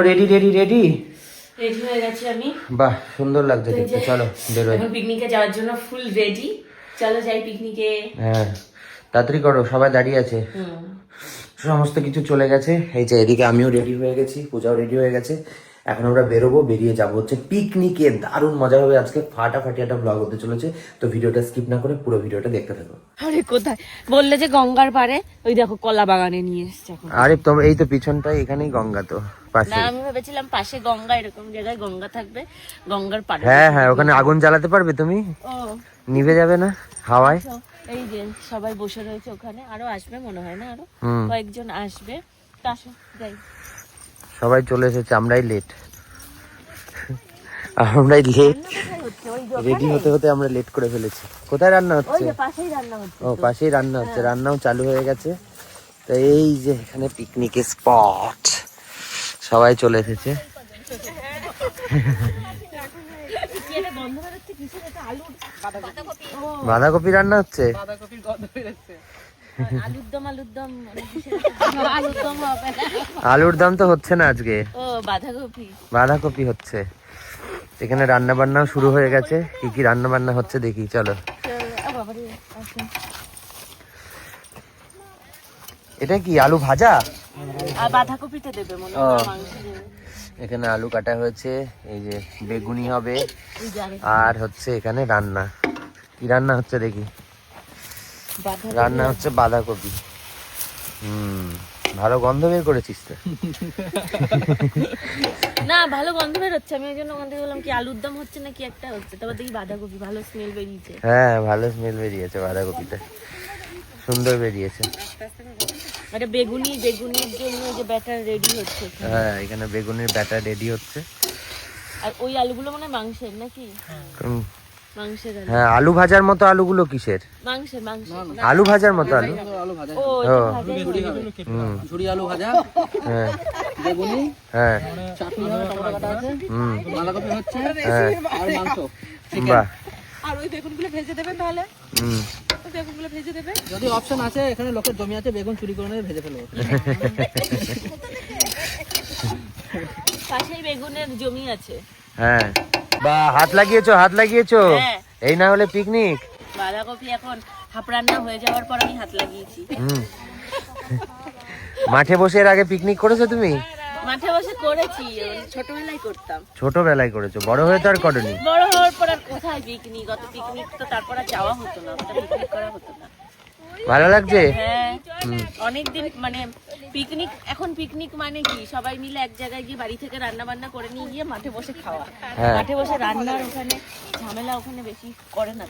Ready ready ready ready হয়ে গেছি আমি। বাহ সুন্দর লাগছে দেখতে। চলো বেরোই। এখন পিকনিকে যাওয়ার জন্য ফুল রেডি। চলো যাই পিকনিকে। হ্যাঁ তাড়াতাড়ি করো, সবাই দাঁড়িয়ে আছে। সমস্ত কিছু চলে গেছে। এই যে এদিকে আমিও রেডি হয়ে গেছি, পূজাও রেডি হয়ে গেছে। এখন আমরা বেরোবো, বেরিয়ে যাবো হচ্ছে পিকনিকে। দারুণ মজা হবে আজকে, ফাটাফাটি একটা ব্লগ হতে চলেছে। তো ভিডিওটা স্কিপ না করে পুরো ভিডিওটা দেখতে থাকো। আরে কোথায় বললে যে গঙ্গার পাড়ে, ওই দেখো কলা বাগানে নিয়ে এসছে এখন। আরে তোমার এই তো পিছনটাই, এখানেই গঙ্গা তো পাশে। না আমি ভেবেছিলাম পাশে গঙ্গা, এরকম জায়গায় গঙ্গা থাকবে, গঙ্গার পাড়ে। হ্যাঁ হ্যাঁ, ওখানে আগুন জ্বালাতে পারবে তুমি, ও নিভে যাবে না হাওয়ায়। তো এই যে সবাই বসে রয়েছে ওখানে, আরো আসবে মনে হয় না, আরো কয়েকজন আসবে। তা আসো যাই। সবাই চলে এসেছে, আমরাই লেট। আমরাই লেট, রেডি হতে হতে আমরা লেট করে ফেলেছি। কোথায় রান্না ওই হচ্ছে? যে পাশেই রান্না হচ্ছে। ও পাশেই রান্না হচ্ছে, রান্নাও চালু হয়ে গেছে। তো এই যে এখানে পিকনিকের স্পট, সবাই চলে এসেছে। বাঁধাকপি রান্না হচ্ছে। আলুর দম তো হচ্ছে না আজকে, ও বাঁধাকপি। বাঁধাকপি হচ্ছে। এখানে রান্না বান্নাও শুরু হয়ে গেছে। কি কি রান্না বান্না হচ্ছে দেখি চলো। এটা কি আলু ভাজা? আর বাঁধাকপিটা দেবে মনে হয়, মাংস দেবে। এখানে আলু কাটা হয়েছে, এই যে বেগুনি হবে, এই যে আরেকটা আর হচ্ছে এখানে রান্না। কি রান্না হচ্ছে দেখি? বাঁধাকপি। রান্না হচ্ছে বাঁধাকপি। ভালো গন্ধ বের করেছিস তো। না ভালো গন্ধ বের হচ্ছে, আমি ওই জন্য গন্ধ বললাম কি আলুর দম হচ্ছে না কি একটা হচ্ছে। তারপর দেখি বাঁধাকপি, ভালো স্মেল বেরিয়েছে। হ্যাঁ ভালো স্মেল বেরিয়েছে, বাঁধাকপিটা সুন্দর বেরিয়েছে। একটা বেগুনির জন্য যে ব্যাটার রেডি হচ্ছে এখানে। হ্যাঁ এখানে বেগুনের ব্যাটার রেডি হচ্ছে। আর ওই আলুগুলো মানে মাংসের নাকি? মাংসের আলু। হ্যাঁ আলু ভাজার মতো আলুগুলো কিসের? মাংসের। আলু ভাজার মতো আলু। ও এটা ভাজাই হবে। ঝুরি আলু ভাজা, হ্যাঁ বেগুনি, হ্যাঁ চাটনি হবে, টমেটো কাটা আছে, বাঁধাকপি হচ্ছে, হ্যাঁ আর মাংস। বাহ। আর ওই বেগুনগুলো ভেজে দেবেন তাহলে। হুম ওই বেগুনগুলো ভেজে দেবে। যদি অপশন আছে, এখানে লোকের জমি আছে, বেগুন চুরি করে নিয়ে ভেজে ফেলবো। পাশেই বেগুনের জমি আছে। হ্যাঁ বাহ, হাত লাগিয়েছো, হাত লাগিয়েছো। হ্যাঁ। এই না হলে পিকনিক। বাঁধাকপি এখন হাফ রান্না হয়ে যাওয়ার পর আমি হাত লাগিয়েছি। মাঠে বসে এর আগে পিকনিক করেছো তুমি? মাঠে বসে করেছি, ছোটবেলায় করতাম। ছোটবেলায় করেছো, বড় হয়ে তো আর করনি। বড় হওয়ার পর আর কোথায় পিকনিক, অত পিকনিক তো তারপর আর যাওয়া হতো না, অতটা পিকনিক করা হতো না। ভালো লাগছে? হ্যাঁ অনেকদিন মানে পিকনিক, এখন পিকনিক মানে কি সবাই মিলে এক জায়গায় গিয়ে বাড়ি থেকে রান্না বান্না করে নিয়ে গিয়ে মাঠে বসে খাওয়া। হ্যাঁ। মাঠে বসে রান্নার ওখানে ঝামেলা ওখানে বেশি করে না।